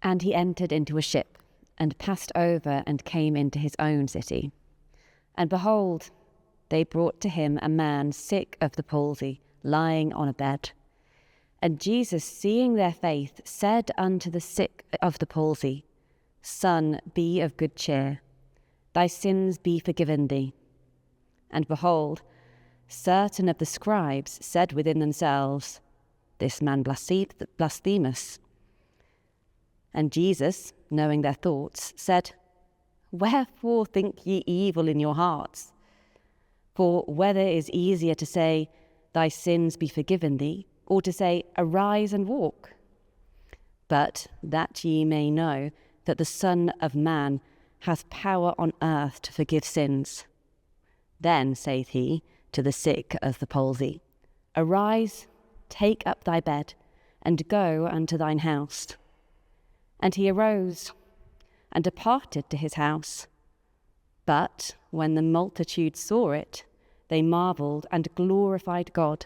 And he entered into a ship, and passed over, and came into his own city. And behold, they brought to him a man sick of the palsy, lying on a bed. And Jesus, seeing their faith, said unto the sick of the palsy, Son, be of good cheer, thy sins be forgiven thee. And behold, certain of the scribes said within themselves, This man blasphemeth. And Jesus, knowing their thoughts, said, Wherefore think ye evil in your hearts? For whether it is easier to say, Thy sins be forgiven thee, or to say, Arise and walk? But that ye may know that the Son of Man hath power on earth to forgive sins. Then saith he to the sick of the palsy, Arise, take up thy bed, and go unto thine house. And he arose, and departed to his house. But when the multitude saw it, they marvelled and glorified God,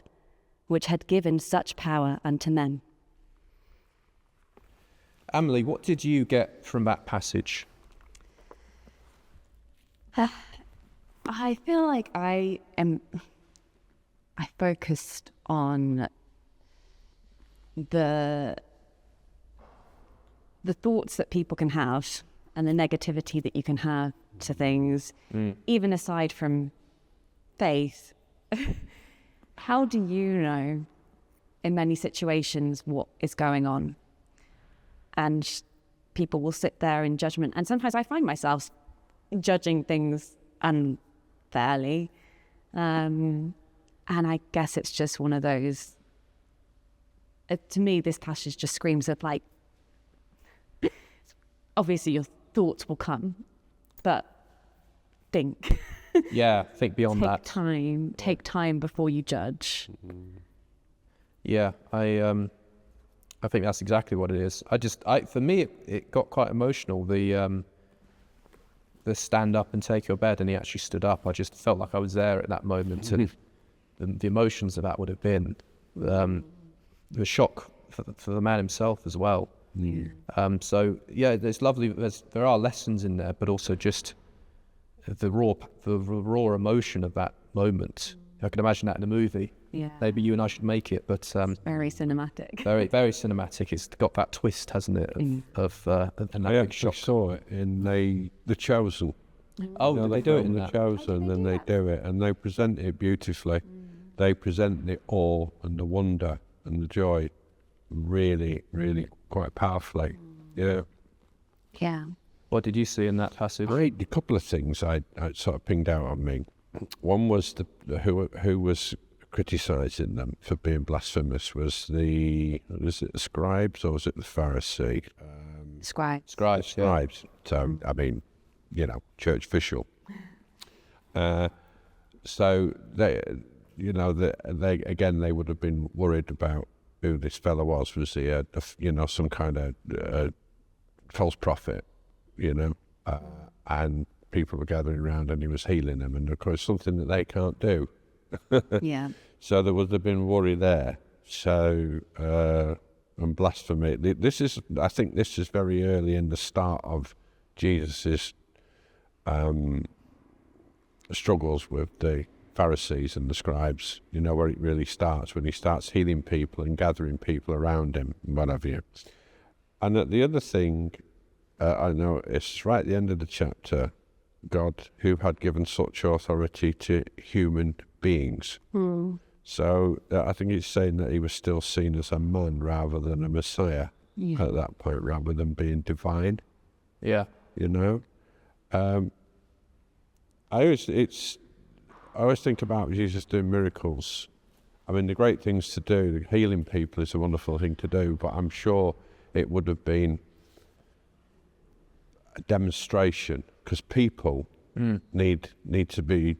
which had given such power unto men. Emily, what did you get from that passage? I feel like I focused on the thoughts that people can have and the negativity that you can have to things, even aside from faith. How do you know in many situations what is going on? And people will sit there in judgment. And sometimes I find myself judging things unfairly. And I guess it's just one of those, to me, this passage just screams of like, obviously your thoughts will come, but think. Yeah, think beyond that. Take time before you judge. Yeah, I think that's exactly what it is. For me, it got quite emotional. The stand up and take your bed, and he actually stood up. I just felt like I was there at that moment, and the emotions of that would have been the shock for the man himself as well. So yeah, there's lovely. There are lessons in there, but also just the raw emotion of that moment. I can imagine that in a movie. Yeah. Maybe you and I should make it, but Very cinematic. very, very cinematic. It's got that twist, hasn't it? Of that I big actually shock. saw it in The Chosen. Oh, You know, did they do it in The that? Chosen, and they do it, and they present it beautifully. They present the awe and the wonder and the joy really, really quite powerfully. Yeah. Yeah. What did you see in that passage? A couple of things I sort of pinged out on me. One was who was criticising them for being blasphemous was it the scribes or was it the Pharisee? Scribes. Scribes. Yeah. Scribes. So I mean, church official. So they would have been worried about who this fellow was. Was he some kind of false prophet? And people were gathering around and he was healing them, and of course something that they can't do. Yeah. So there would have been worry there. So and blasphemy. I think this is very early in the start of Jesus's struggles with the Pharisees and the scribes. Where it really starts, when he starts healing people and gathering people around him, what have you. And the other thing I know, it's right at the end of the chapter, God, who had given such authority to human beings. So I think it's saying that he was still seen as a man rather than a Messiah at that point, rather than being divine. Yeah. I always think about Jesus doing miracles. I mean, the great things to do, healing people is a wonderful thing to do, but I'm sure it would have been a demonstration, because people need to be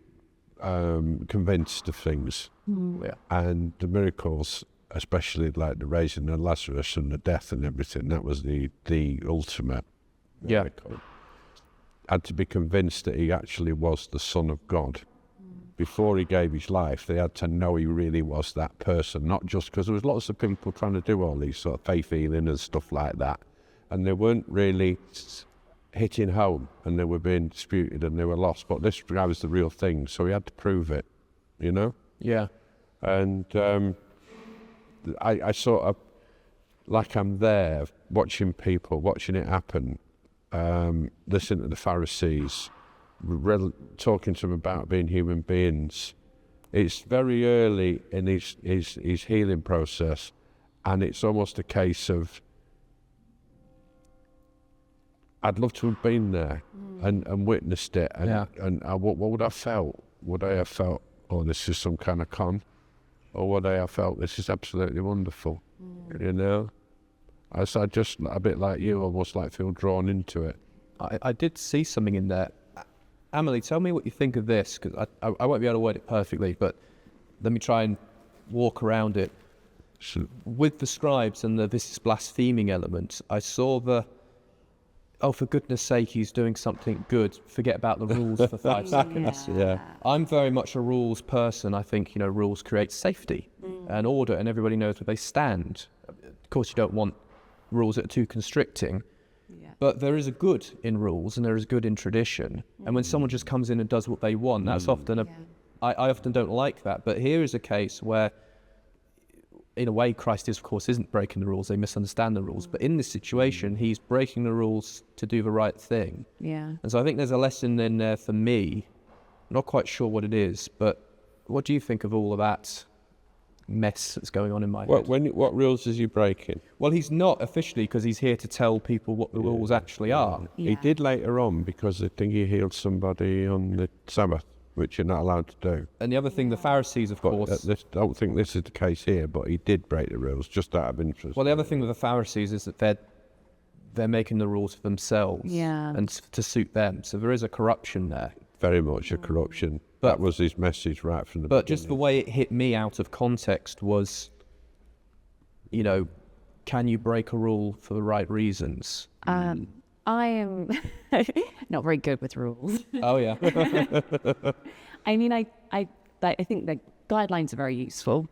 convinced of things. Yeah. And the miracles, especially like the raising of Lazarus and the death and everything, that was the ultimate miracle. And to be convinced that he actually was the Son of God. Before he gave his life, they had to know he really was that person, not just because there was lots of people trying to do all these sort of faith healing and stuff like that. and they weren't really hitting home, and they were being disputed and they were lost. But this guy was the real thing, so he had to prove it, you know? Yeah. And I sort of, like I'm there, watching people, watching it happen, listening to the Pharisees, talking to them about being human beings. It's very early in his healing process, and it's almost a case of, I'd love to have been there and witnessed it, and what would I have felt? Would I have felt, oh, this is some kind of con? Or would I have felt, this is absolutely wonderful? You know? I just, a bit like you, almost like feel drawn into it. I did see something in there. Emily, tell me what you think of this, because I won't be able to word it perfectly, but let me try and walk around it. With the scribes and the this is blaspheming element, I saw the, oh, for goodness sake, he's doing something good. Forget about the rules for 5 seconds. Yeah. I'm very much a rules person. I think, rules create safety and order, and everybody knows where they stand. Of course, you don't want rules that are too constricting. But there is a good in rules and there is good in tradition. And when someone just comes in and does what they want, that's often I often don't like that. But here is a case where, in a way, Christ of course, isn't breaking the rules. They misunderstand the rules. But in this situation, he's breaking the rules to do the right thing. Yeah. And so I think there's a lesson in there for me. I'm not quite sure what it is, but what do you think of all of that mess that's going on in my head? What rules is he breaking? Well, he's not officially, because he's here to tell people what the rules actually are. Yeah. He did later on, because I think he healed somebody on the Sabbath, which you're not allowed to do. And the other thing, the Pharisees, of But course. I don't think this is the case here, but he did break the rules, just out of interest. Well, the other thing with the Pharisees is that they're making the rules for themselves and to suit them. So there is a corruption there. Very much a corruption. That was his message right from the beginning. But just the way it hit me out of context was, can you break a rule for the right reasons? I am not very good with rules. Oh, yeah. I mean, I think the guidelines are very useful,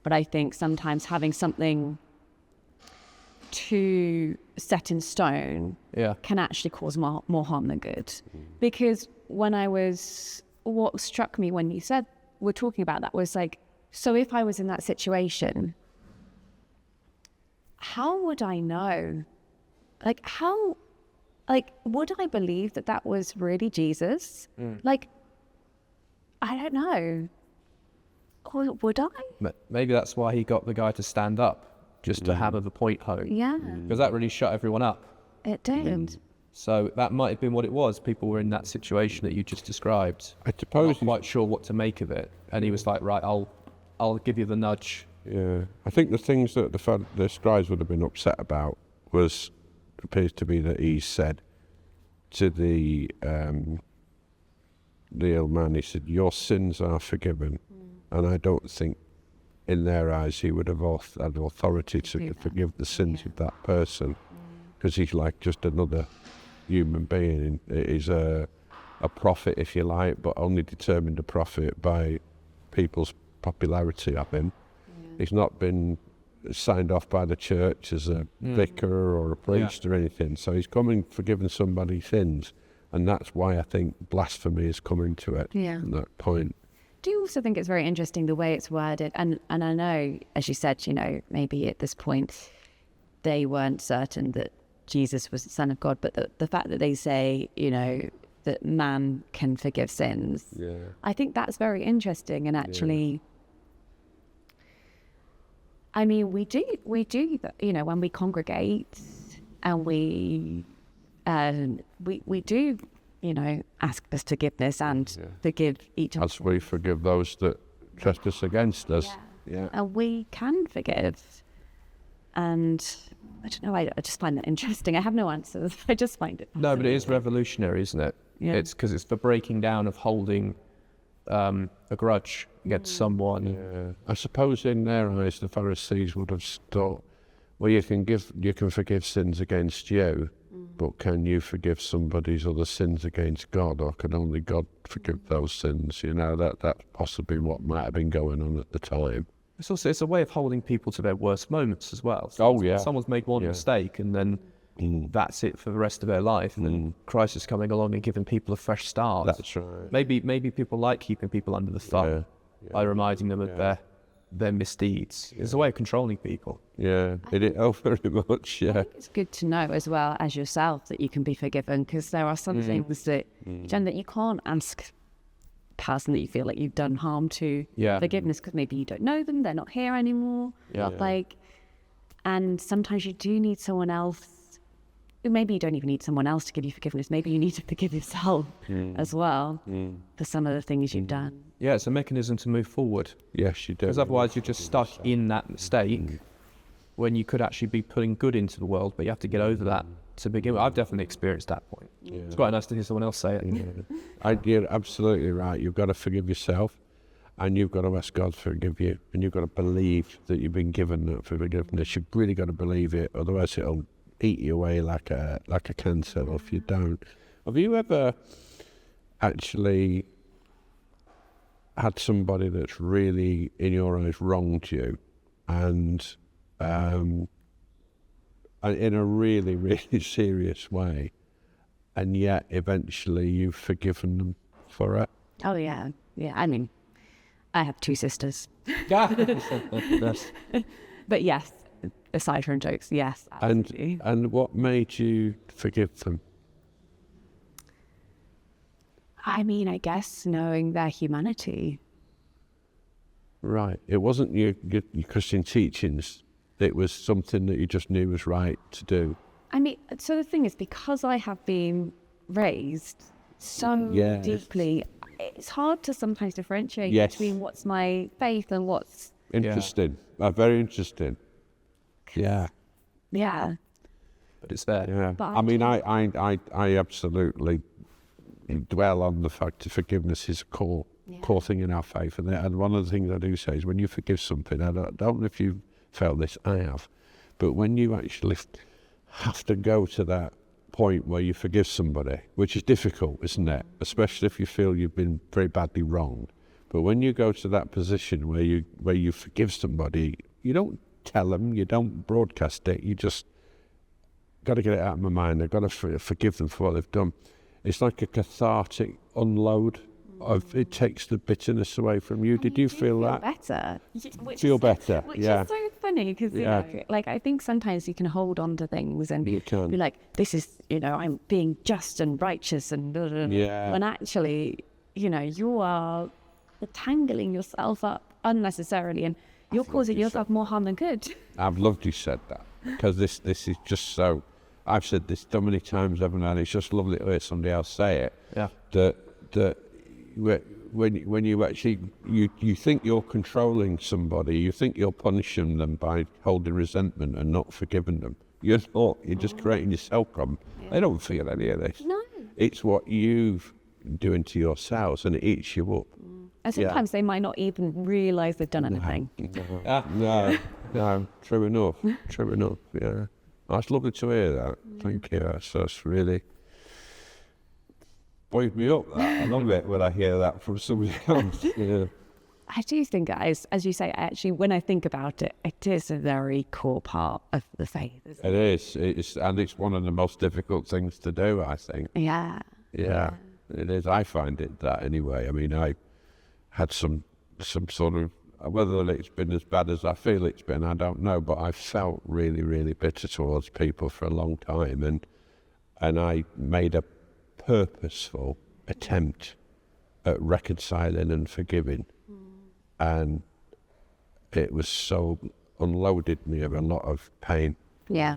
but I think sometimes having something too set in stone can actually cause more harm than good. Because what struck me when you we're talking about that was like, so if I was in that situation, how would I know? Would I believe that was really Jesus? I don't know. Or would I? Maybe that's why he got the guy to stand up, just to hammer the point home. Yeah. Because that really shut everyone up. It did. So that might have been what it was. People were in that situation that you just described. I suppose Not quite sure what to make of it. And he was like, right, I'll give you the nudge. Yeah, I think the things that the scribes would have been upset about appears to be that he said to the ill man, he said, your sins are forgiven. And I don't think in their eyes he would have had authority to forgive the sins of that person, because he's like just another human being. He's a prophet, if you like, but only determined a prophet by people's popularity of him. He's not been signed off by the church as a vicar or a priest or anything. So he's coming forgiving somebody's sins, and that's why I think blasphemy is coming to it. Yeah. At that point. Do you also think it's very interesting the way it's worded? And I know, as you said, maybe at this point they weren't certain that Jesus was the Son of God, but the fact that they say, that man can forgive sins. Yeah. I think that's very interesting, and actually, I mean, we do, when we congregate and we do, ask for forgiveness and forgive each other. As we forgive those that trespass against us. Yeah. And we can forgive. And I don't know, I just find that interesting. I have no answers. I just find it No, but it is revolutionary, isn't it? Yeah. It's because it's the breaking down of holding a grudge against someone. Yeah. I suppose in their eyes the Pharisees would have thought, well, you can forgive sins against you, but can you forgive somebody's other sins against God, or can only God forgive those sins? That's possibly what might have been going on at the time. It's a way of holding people to their worst moments as well. Oh, yeah. Someone's made one mistake, and then that's it for the rest of their life. And then Christ is coming along and giving people a fresh start. That's right. Maybe people like keeping people under the thumb by reminding them of their misdeeds. It's a way of controlling people. Yeah, it is. Oh, very much. Yeah. It's good to know as well as yourself that you can be forgiven, because there are some things that, Jen, that you can't ask the person that you feel like you've done harm to forgiveness, because maybe you don't know them, they're not here anymore. And sometimes you do need someone else. Maybe you don't even need someone else to give you forgiveness. Maybe you need to forgive yourself as well for some of the things you've done. Yeah, it's a mechanism to move forward. Yes, you do. Because otherwise you're just stuck in that mistake when you could actually be putting good into the world, but you have to get over that to begin with. I've definitely experienced that point. Yeah. It's quite nice to hear someone else say it. Yeah. You're absolutely right. You've got to forgive yourself, and you've got to ask God to forgive you, and you've got to believe that you've been given that forgiveness. You've really got to believe it, otherwise it'll eat you away like a cancer if you don't. Have you ever actually had somebody that's really, in your eyes, wronged you, and in a really, really serious way, and yet eventually you've forgiven them for it? Oh, yeah. Yeah, I mean, I have 2 sisters. But yes, aside from jokes, yes, absolutely. And what made you forgive them? I mean, I guess knowing their humanity. Right. It wasn't your Christian teachings. It was something that you just knew was right to do. I mean, so the thing is, because I have been raised so deeply, it's hard to sometimes differentiate between what's my faith and what's... Interesting. Very interesting. Yeah. Yeah. But it's there. Yeah. But I mean, I absolutely dwell on the fact that forgiveness is a core thing in our faith. And one of the things I do say is when you forgive something, I don't know if you've felt this, I have, but when you actually have to go to that point where you forgive somebody, which is difficult, isn't it? Especially if you feel you've been very badly wronged. But when you go to that position where you forgive somebody, you don't tell them, you don't broadcast it, you just got to get it out of my mind. I've got to forgive them for what they've done. It's like a cathartic unload. It takes the bitterness away from you. Did you feel that? Better. Feel better, Which is so funny, because you know, like, I think sometimes you can hold on to things and be like, this is, I'm being just and righteous and blah, blah, blah. When actually, you are tangling yourself up unnecessarily, and you're causing yourself more harm than good. I've loved you said that, because this is just so... I've said this so many times, haven't I? And it's just lovely to hear somebody else say it. Yeah. That when you actually you think you're controlling somebody, you think you're punishing them by holding resentment and not forgiving them. You're not. You're just creating yourself problem. They don't feel any of this. No. It's what you've doing to yourselves, and it eats you up. And sometimes they might not even realise they've done anything. No. True enough. Yeah. That's lovely to hear that. Thank you. That's really buoyed me up. I love it when I hear that from somebody else. Yeah. I do think, as you say, actually, when I think about it, it is a very core part of the faith, isn't it? It is. And it's one of the most difficult things to do, I think. Yeah. Yeah, it is. I find it that anyway. I mean, I had some sort of, whether it's been as bad as I feel it's been, I don't know, but I felt really, really bitter towards people for a long time, and I made a purposeful attempt at reconciling and forgiving, and it was so unloaded me of a lot of pain. Yeah.